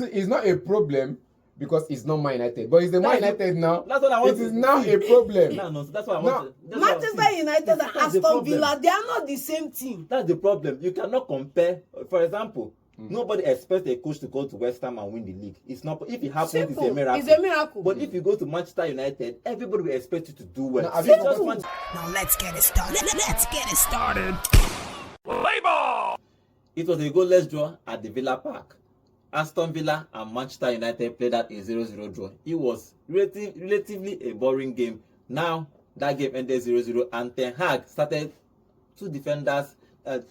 It's not a problem because it's not Man United, but it's the Man United now. That's what I want. It is now a problem. No, that's what I want. Manchester United and Aston Villa, they are not the same team. That's the problem. You cannot compare. For example, nobody expects a coach to go to West Ham and win the league. It's not. If it happens, Simple. it's a miracle. It's a miracle. But if you go to Manchester United, everybody will expect you to do well. Now let's get it started. Let's get it started. Play ball! It was a goalless draw at the Villa Park. Aston Villa and Manchester United played at a 0-0 draw. It was relatively a boring game. Now, that game ended 0-0 and Ten Hag started two defenders.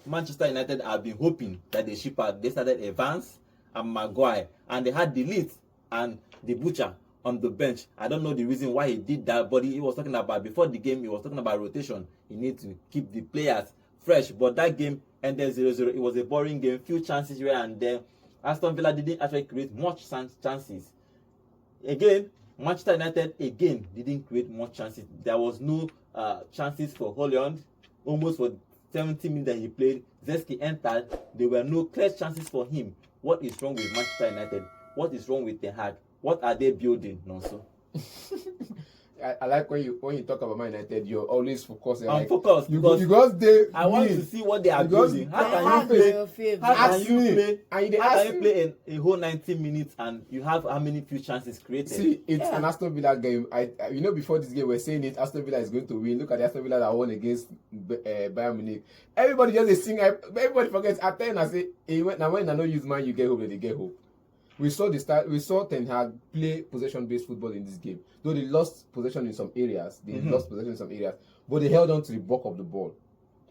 Manchester United have been hoping that they ship out. They started Evans and Maguire, and they had the Leeds and the Butcher on the bench. I don't know the reason why he did that, but he was talking about before the game, he was talking about rotation. He needs to keep the players fresh, but that game ended 0-0. It was a boring game, few chances here and there. Aston Villa didn't actually create much chances. Again, Manchester United didn't create much chances. There was no chances for Holte End. Almost for 70 minutes that he played, Zeski entered. There were no clear chances for him. What is wrong with Manchester United? What is wrong with Ten Hag? What are they building, Nonso? I like when you talk about Man United, you're always focused. I'm focused because I want to see what they are building. How can you play a whole 90 minutes and you have how many few chances created? See, it's an Aston Villa game. Before this game, we're saying it. Aston Villa is going to win. Look at the Aston Villa that won against Bayern Munich. Everybody just sing. Everybody forgets. At 10, I say, when I don't use man, you get hope. They get hope. We saw Ten Hag play possession-based football in this game. Though they lost possession in some areas, but they held on to the bulk of the ball.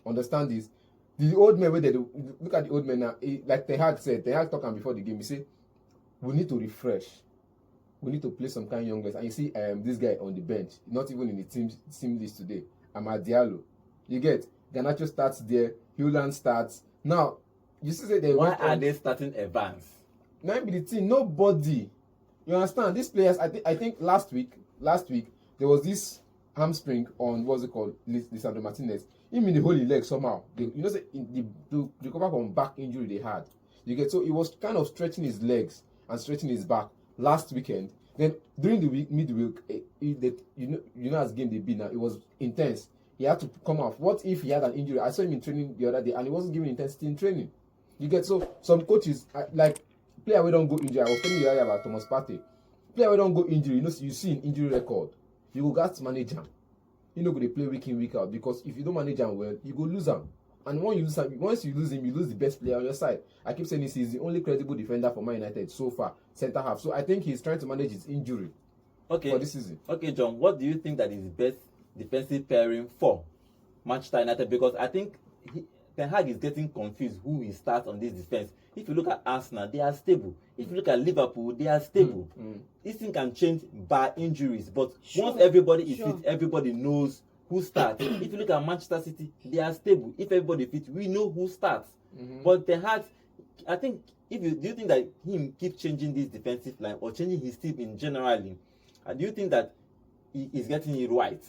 Understand this? The old men, look at the old men now. Like Ten Hag said, Ten Hag talking before the game. He said, we need to refresh. We need to play some kind of young guys. And you see this guy on the bench, not even in the team list today. Amad Diallo. You get Garnacho starts there. Haaland starts. Now, you see that why are they starting Evans? Now be the team, nobody. You understand? These players, I think last week there was this hamstring on what's it called, Emi Martinez. Him in the whole leg somehow. To recover from back injury they had. You get, so he was kind of stretching his legs and stretching his back last weekend. Then during the week, midweek, you know as game they be now, it was intense. He had to come off. What if he had an injury? I saw him in training the other day and he wasn't giving intensity in training. You get, so some coaches like. Player we don't go injury. I was telling you earlier about Thomas Partey. Player we don't go injury. You see an injury record. You go got to manage him. You know, go they play week in week out because if you don't manage him well, you go lose him. And once you lose him, you lose the best player on your side. I keep saying this is the only credible defender for Man United so far, centre half. So I think he's trying to manage his injury. Okay. For this season. Okay, John. What do you think that is the best defensive pairing for Manchester United? Because I think Ten Hag is getting confused who he starts on this defense. If you look at Arsenal, they are stable. If you look at Liverpool, they are stable. This thing can change by injuries, but once everybody is fit, everybody knows who starts. If you look at Manchester City, they are stable. If everybody fit, we know who starts. But Ten Hag, I think, do you think that him keep changing this defensive line or changing his team in generally? Do you think that he is getting it right?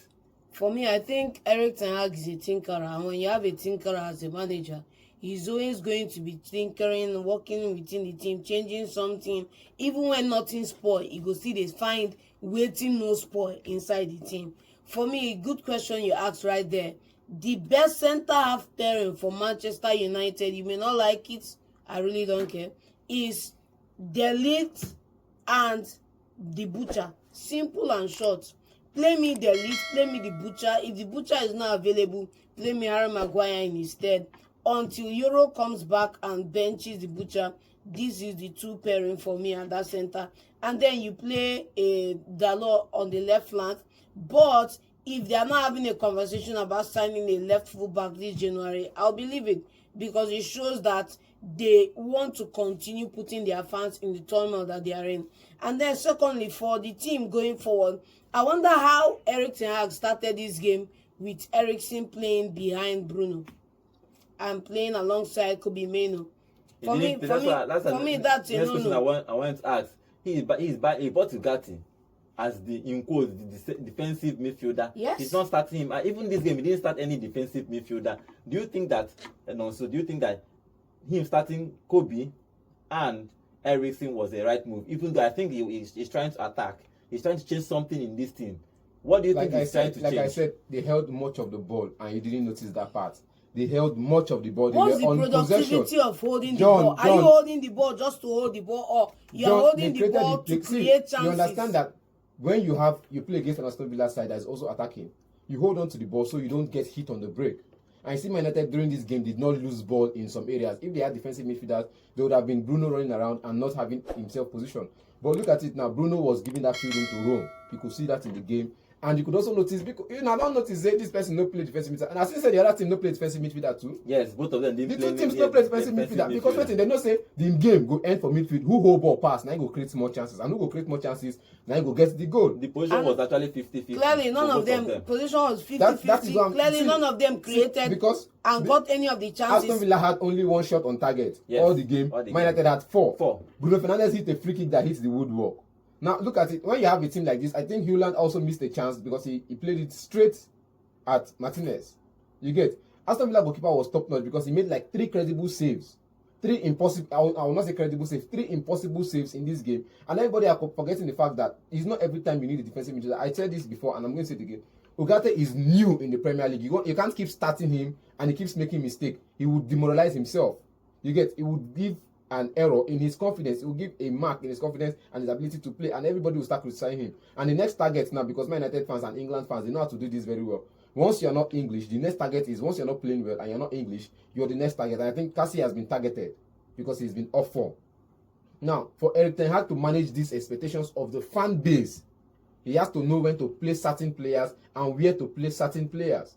For me, I think Erik Ten Hag is a tinkerer, and when you have a tinkerer as a manager, he's always going to be tinkering, working within the team, changing something. Even when nothing spoil, he go see they find waiting no spoil inside the team. For me, good question you asked right there. The best centre half pairing for Manchester United, you may not like it, I really don't care, is De Ligt and the Butcher. Simple and short. Play me De Ligt, play me the Butcher. If the Butcher is not available, play me Harry Maguire in his stead. Until Euro comes back and benches the Butcher, this is the two pairing for me at that center. And then you play a Dalot on the left flank. But if they are not having a conversation about signing a left fullback this January, I'll believe it, because it shows that they want to continue putting their fans in the turmoil that they are in. And then secondly, for the team going forward, I wonder how Erik Ten Hag started this game with Eriksen playing behind Bruno and playing alongside Kobe Mainoo. For me, that's a no-no. I want to ask. He bought Ugati as the defensive midfielder. Yes. He's not starting him. Even this game, he didn't start any defensive midfielder. Do you think that him starting Kobe and Eriksen was the right move, even though I think he's trying to attack. He's trying to change something in this team. What do you think he's trying to change? Like I said, they held much of the ball, and you didn't notice that part. They held much of the ball. What's they the were on productivity possession. of holding John, the ball? Are you holding the ball just to hold the ball, or you're holding the ball to create chances? You understand that when you play against an Aston Villa side that is also attacking, you hold on to the ball so you don't get hit on the break. And you see, Man United during this game did not lose ball in some areas. If they had defensive midfielders, there would have been Bruno running around and not having himself position. But look at it now. Bruno was giving that freedom to roam. You could see that in the game. And you could also notice, because I don't notice this person no play defensive midfielder. And as you said, the other team no play defensive midfielder too. Yes, both of them didn't play. The two teams no play defensive midfielder. Because wait, they don't say the game go end for midfield. Who hold ball pass, now you go create more chances. And who go create more chances, now you go get the goal. The position was actually 50-50. Clearly, none of them. Position was 50-50. Clearly, none of them created and got any of the chances. Aston Villa had only one shot on target. Yes, all the game. Man United had four. Bruno Fernandes hit a free kick that hits the woodwork. Now, look at it. When you have a team like this, I think Hewland also missed a chance because he played it straight at Martinez. You get? Aston Villa goalkeeper was top-notch because he made like 3 credible saves. 3 impossible, I will not say credible saves, 3 impossible saves in this game. And everybody are forgetting the fact that it's not every time you need a defensive midfielder. I said this before and I'm going to say it again. Ugarte is new in the Premier League. You can't keep starting him and he keeps making mistakes. He would demoralize himself. You get? It would give an error in his confidence. It will give a mark in his confidence and his ability to play, and everybody will start criticizing him. And the next target now, because Man United fans and England fans, they know how to do this very well. Once you're not English, the next target is, once you're not playing well and you're not English, you're the next target. And I think Cassie has been targeted because he's been off form. Now, for Erik Ten Hag to manage these expectations of the fan base, he has to know when to play certain players and where to play certain players.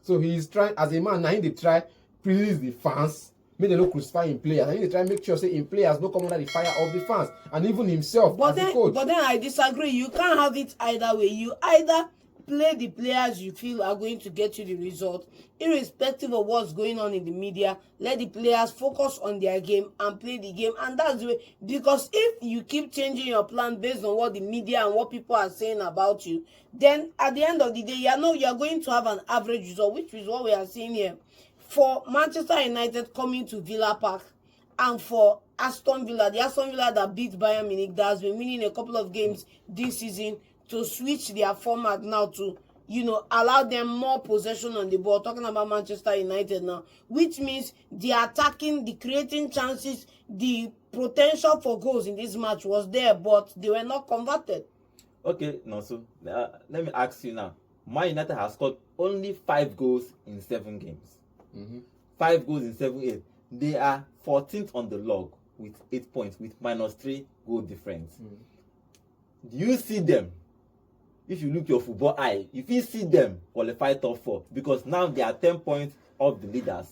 So he is trying, as a man, now he try please the fans, make them not crucify in players. And he try make sure say in players no come under the fire of the fans and even himself as the coach. But then I disagree. You can't have it either way. You either play the players you feel are going to get you the result, irrespective of what's going on in the media. Let the players focus on their game and play the game, and that's the way. Because if you keep changing your plan based on what the media and what people are saying about you, then at the end of the day, you're going to have an average result, which is what we are seeing here. For Manchester United coming to Villa Park, and for Aston Villa, the Aston Villa that beat Bayern Munich, that has been winning a couple of games this season, to switch their format now to, allow them more possession on the ball. Talking about Manchester United now, which means the attacking, the creating chances, the potential for goals in this match was there, but they were not converted. Okay, no, so let me ask you now. Man United has scored only 5 goals in 7 games. 5 goals in 7 games. They are 14th on the log with 8 points, with -3 goal difference. Do you see them? If you look your football eye, if you see them qualify top 4, because now they are 10 points off the leaders.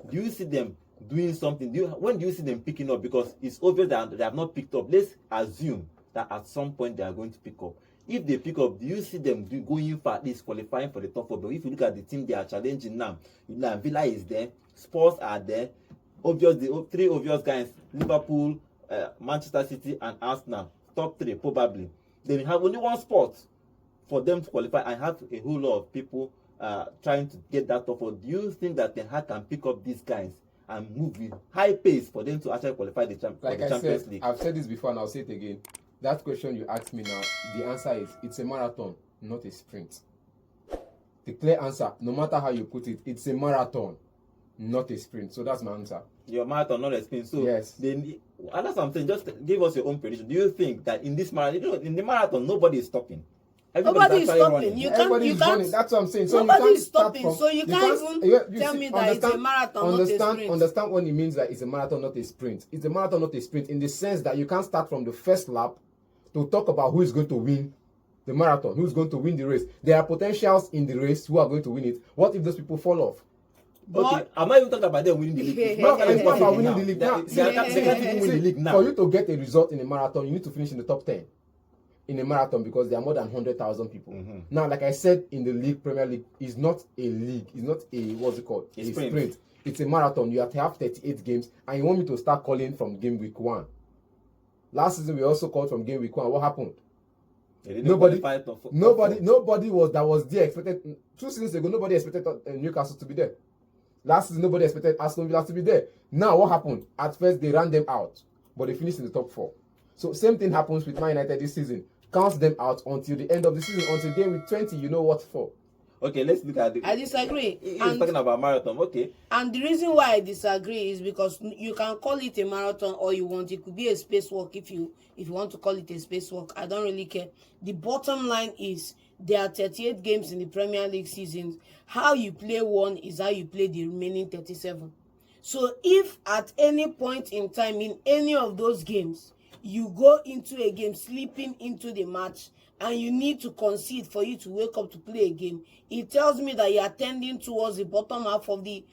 Do you see them doing something? When do you see them picking up? Because it's obvious that they have not picked up. Let's assume that at some point they are going to pick up. If they pick up, do you see them going for at least qualifying for the top 4? But if you look at the team they are challenging now, Villa is there, Spurs are there, the 3 obvious guys, Liverpool, Manchester City, and Arsenal, top 3 probably. They have only 1 spot for them to qualify, and have a whole lot of people trying to get that top 4. Do you think that Ten Hag can pick up these guys and move with high pace for them to actually qualify the Champions League? I've said this before and I'll say it again. That question you asked me now, the answer is it's a marathon, not a sprint. The clear answer, no matter how you put it, it's a marathon, not a sprint. So that's my answer. Your marathon, not a sprint. So yes. Then, that's something. Just give us your own prediction. Do you think that in this marathon, in the marathon, nobody is stopping? Nobody is stopping. Everybody is running. That's what I'm saying. So nobody is stopping. So you can't even tell me that it's a marathon, not a sprint. Understand what it means that it's a marathon, not a sprint. It's a marathon, not a sprint, in the sense that you can't start from the first lap to talk about who is going to win the marathon, who is going to win the race. There are potentials in the race who are going to win it. What if those people fall off? Okay, I'm not even talking about them winning the league. No, I'm talking about winning the league now. They can't even win the league now. For you to get a result in a marathon, you need to finish in the top 10 in a marathon, because there are more than 100,000 people. Now, like I said, in the league, Premier League is not a league. It's not a sprint. It's a marathon. You have to have 38 games, and you want me to start calling from game week 1. Last season, we also called from game week 1. What happened? Nobody was there expected. 2 seasons ago, nobody expected Newcastle to be there. Last season, nobody expected Aston Villa to be there. Now, what happened? At first, they ran them out. but they finished in the top 4. So same thing happens with Man United this season. Count them out until the end of the season, until game week 20. You know what for. Okay, let's look at the. I disagree. He's talking about marathon. Okay. And the reason why I disagree is because you can call it a marathon all you want. It could be a spacewalk if you want to call it a spacewalk. I don't really care. The bottom line is there are 38 games in the Premier League season. How you play one is how you play the remaining 37. So if at any point in time in any of those games you go into a game sleeping into the match and you need to concede for you to wake up to play a game, it tells me that you are tending towards the bottom half of the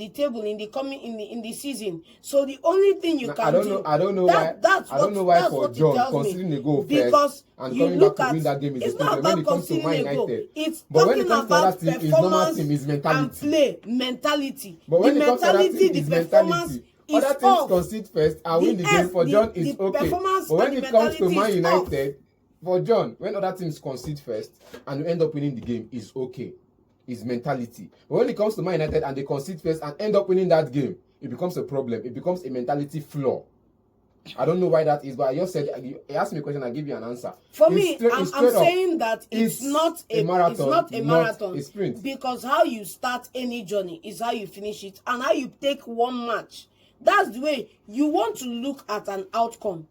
table in the season. So the only thing you can do, I don't know why for John considering a goal first and coming back to win that game is a problem when it comes to Man United. It's but when it talking comes to other about team, it's normal performance team, it's mentality. and play mentality. But when The it comes to other mentality, team, the it's performance mentality. is Other teams off. concede first and win the The game F- for the- John the is okay. performance But when and it the comes to Man mentality is off. United, for John, when other teams concede first and you end up winning the game, is okay. It's mentality. But when it comes to Man United and they concede first and end up winning that game, it becomes a problem. It becomes a mentality flaw. I don't know why that is, but I just said, you asked me a question, I give you an answer. For me, I'm saying that it's not a marathon. It's not a marathon. Not a sprint. Because how you start any journey is how you finish it, and how you take one match. That's the way you want to look at an outcome.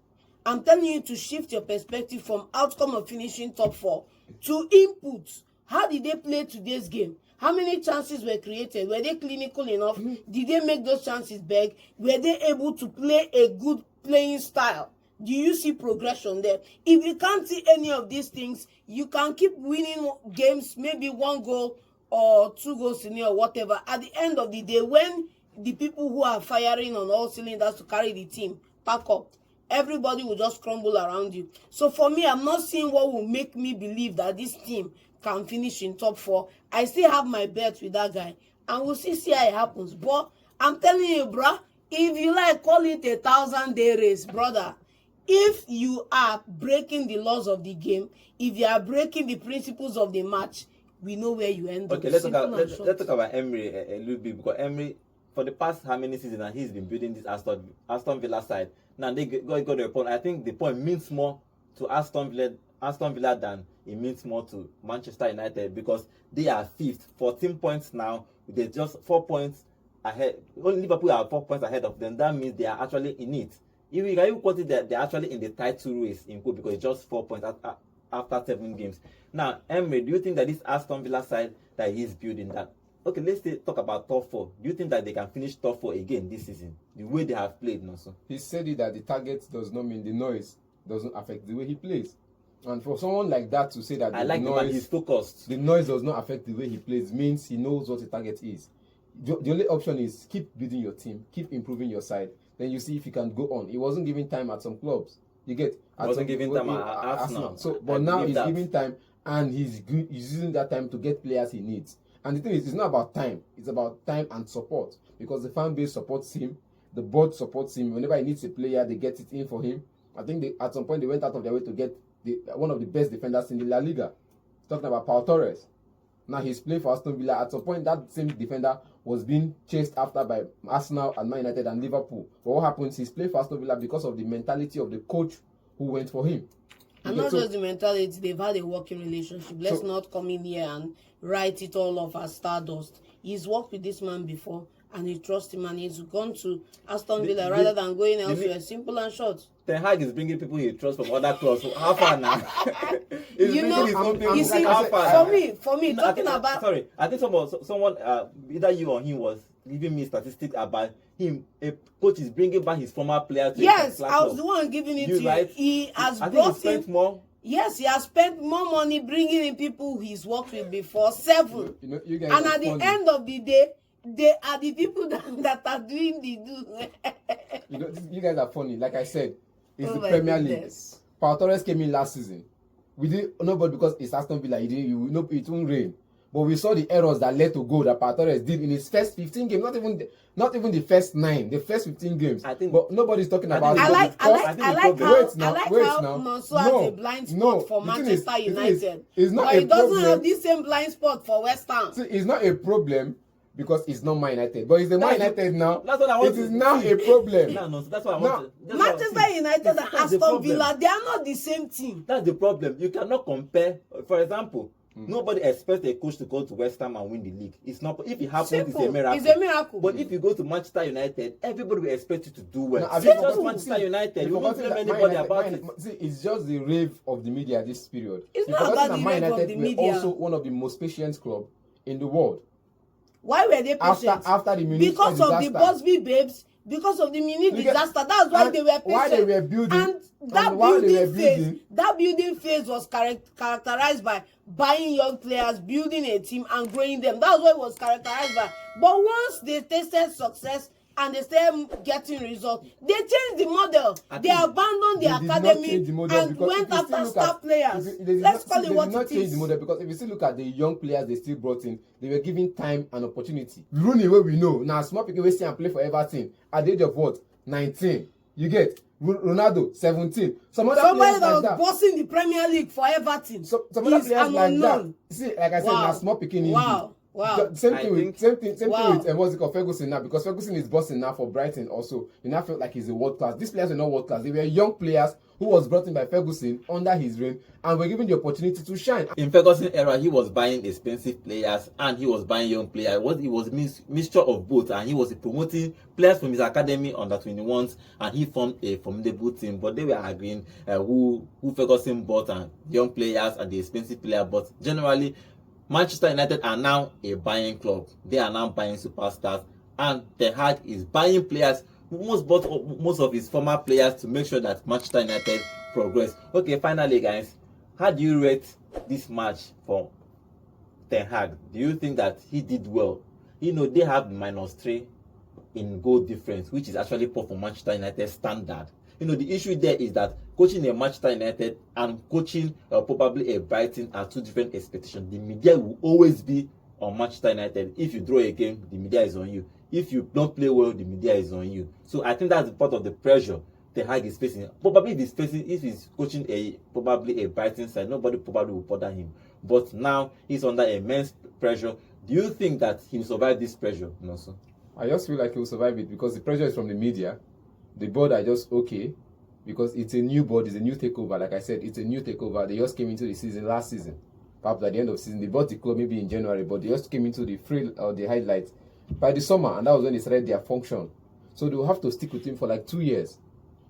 I'm telling you to shift your perspective from outcome of finishing top 4 to input. How did they play today's game? How many chances were created? Were they clinical enough? Did they make those chances big? Were they able to play a good playing style? Do you see progression there? If you can't see any of these things, you can keep winning games, maybe 1 goal or 2 goals in or whatever. At the end of the day, when the people who are firing on all cylinders to carry the team pack up, everybody will just crumble around you. So for me, I'm not seeing what will make me believe that this team can finish in top 4. I still have my bet with that guy, and we'll see how it happens. But I'm telling you, bruh, if you like, call it a 1,000-day race, brother. If you are breaking the laws of the game, if you are breaking the principles of the match, we know where you end up. Okay, let's talk about Emery a little bit, because Emery, for the past how many seasons, and he's been building this Aston Villa side. Now they got to a point. I think the point means more to Aston Villa than it means more to Manchester United, because they are 5th, 14 points now. They're just 4 points ahead. Only Liverpool are 4 points ahead of them. That means they are actually in it. If you can quote it, they're actually in the title race in quote, because it's just 4 points after 7 games. Now, Emery, do you think that this Aston Villa side that he's building that? Okay, let's talk about top 4. Do you think that they can finish top 4 again this season? The way they have played, also. He said it that the target does not mean the noise doesn't affect the way he plays. And for someone like that to say that he's focused. The noise does not affect the way he plays means he knows what the target is. The only option is keep building your team, keep improving your side. Then you see if you can go on. He wasn't giving time at some clubs. You get? He wasn't giving time at Arsenal. So, but now he's giving time, and he's using that time to get players he needs. And the thing is, it's not about time. It's about time and support. Because the fan base supports him. The board supports him. Whenever he needs a player, they get it in for him. I think at some point they went out of their way to get one of the best defenders in the La Liga. Talking about Pau Torres. Now he's playing for Aston Villa. At some point, that same defender was being chased after by Arsenal and Man United and Liverpool. But what happens? He's playing for Aston Villa because of the mentality of the coach who went for him. And not just the mentality, they've had a working relationship. Let's not come in here and write it all off as stardust. He's worked with this man before, and he trusts him, and he's gone to Aston Villa rather than going elsewhere. Simple and short. Ten Hag is bringing people he trusts from other clubs. So how far now? You see, for me, talking about. Sorry, I think someone, either you or him, was giving me statistics about him. A coach is bringing back his former player. Yes, I was the one giving it to you. He has brought in more. Yes, he has spent more money bringing in people he's worked with before. 7. You guys and at the end of the day, they are the people that are doing the do. You guys are funny. Like I said, it's the Premier League. Pau Torres came in last season. We did nobody because it's Aston Villa. It won't rain. But we saw the errors that led to goal that Pau Torres did in his first 15 games. Not even the first 9. The first 15 games. But nobody's talking about it. I like how Nonso has a blind spot for Manchester United. It's not but he doesn't have the same blind spot for West Ham. See, it's not a problem because it's not Man United. But it's the Man United now. That's what I want. It is now a problem. No, that's what I want. Manchester United and Aston Villa, they are not the same team. That's the problem. You cannot compare. For example, nobody expects a coach to go to West Ham and win the league. It's not. If it happens, Simple. it's a miracle. It's a miracle. But if you go to Manchester United, everybody will expect you to do well. Now, It's just Manchester United. You won't blame anybody about it. See, it's just the rave of the media this period. It's You've not forgotten about the that Man rave of United the were media. also one of the most patient club in the world. Why were they patient? After the Munich because of the disaster. Busby babes, because of the Munich You get- disaster. That's why and they were patient. while they were building, and that and while they were building phase, building- that building phase was characterized by buying young players, building a team, and growing them. That's what it was characterized by. But once they tasted success and they started getting results, they changed the model. They abandoned the They did not academy change the model and because went if you still after look star at- players. if you- they did Let's not- call they it what did not it change is. the model, because if you still look at the young players they still brought in, they were given time and opportunity. Rooney, wey we know, now small people wey see am play for Everton at the age of what, 19. You get Ronaldo, 17. Somebody Somebody that like was that. bossing the Premier League for Everton. Some other is players an like unknown. that. See, like I said, Wow. now small picking. Wow. Wow. Same I thing with think- same thing Wow. with what's it called, Ferguson now, because Ferguson is bossing now for Brighton also. You now felt like he's a world class. These players were not world class. They were young players who was brought in by Ferguson under his reign and were given the opportunity to shine. In Ferguson era, he was buying expensive players and he was buying young players. It was mixture of both, and he was promoting players from his academy under 21s, and he formed a formidable team. But they were agreeing who Ferguson bought, and young players and the expensive player. But generally, Manchester United are now a buying club. They are now buying superstars, and Ten Hag is buying players. Most of his former players to make sure that Manchester United progress. Okay, finally, guys, how do you rate this match for Ten Hag? Do you think that he did well? You know, they have -3 in goal difference, which is actually poor for Manchester United standard. You know, the issue there is that coaching a Manchester United and coaching probably a Brighton are two different expectations. The media will always be on Manchester United. If you draw a game, the media is on you. If you don't play well, the media is on you. So I think that's part of the pressure Ten Hag is facing. Probably if he's coaching probably a Brighton side, nobody probably will bother him. But now he's under immense pressure. Do you think that he will survive this pressure? No, sir. I just feel like he will survive it because the pressure is from the media. The board are just okay because it's a new board, it's a new takeover. Like I said, it's a new takeover. They just came into the season last season. Perhaps at the end of the season, they bought the club maybe in January, but they just came into the the highlights by the summer, and that was when they started their function. So they will have to stick with him for like 2 years.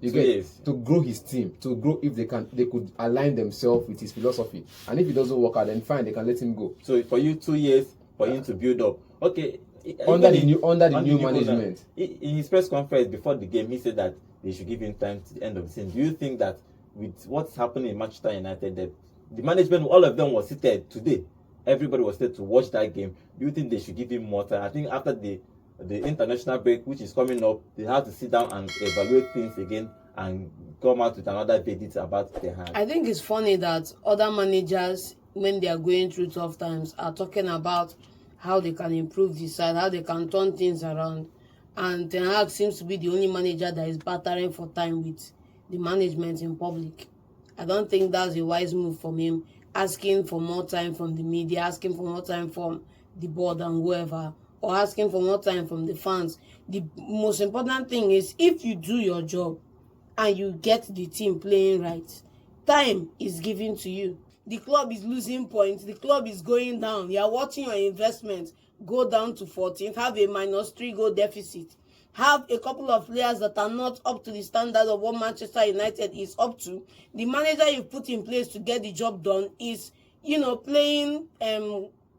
To grow his team, to grow if they could align themselves with his philosophy. And if it doesn't work out, then fine, they can let him go. So for you, 2 years for him to build up. Okay. Under the new management. In his press conference before the game, he said that they should give him time to the end of the season. Do you think that with what's happening in Manchester United, the management, all of them was seated today, everybody was there to watch that game? Do you think they should give him more time? I think after the international break, which is coming up, they have to sit down and evaluate things again and come out with another verdict about their hand. I think it's funny that other managers, when they are going through tough times, are talking about how they can improve the side, how they can turn things around. And Ten Hag seems to be the only manager that is battering for time with the management in public. I don't think that's a wise move from him, asking for more time from the media, asking for more time from the board and whoever, or asking for more time from the fans. The most important thing is, if you do your job and you get the team playing right, time is given to you. The club is losing points. The club is going down. You are watching your investment go down to 14th, have a -3 goal deficit, have a couple of players that are not up to the standard of what Manchester United is up to. The manager you put in place to get the job done is, playing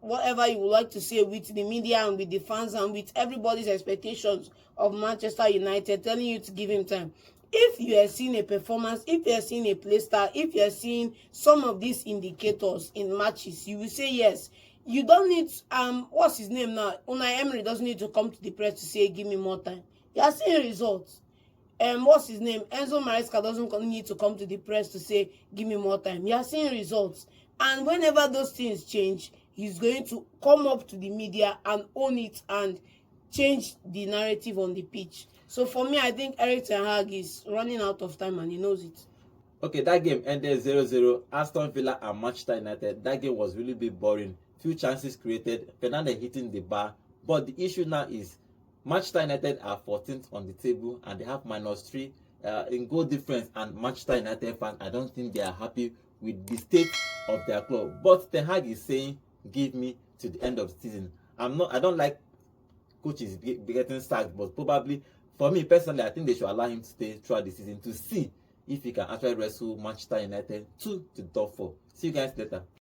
whatever you would like to say with the media and with the fans and with everybody's expectations of Manchester United, telling you to give him time. If you are seeing a performance, if you are seeing a play style, if you are seeing some of these indicators in matches, you will say yes. You don't need what's his name now? Unai Emery doesn't need to come to the press to say give me more time. You are seeing results. What's his name? Enzo Maresca doesn't need to come to the press to say give me more time. You are seeing results. And whenever those things change, he's going to come up to the media and own it and change the narrative on the pitch. So for me, I think Erik Ten Hag is running out of time and he knows it. Okay, that game ended 0-0. Aston Villa and Manchester United. That game was really bit boring. Few chances created. Fernandes hitting the bar, But the issue now is Manchester United are 14th on the table and they have -3 in goal difference, and Manchester United fans, I don't think they are happy with the state of their club. But Ten Hag is saying, give me to the end of the season. I don't like coaches getting sacked, but probably for me personally, I think they should allow him to stay throughout the season to see if he can actually wrestle Manchester United to the top 4. See you guys later.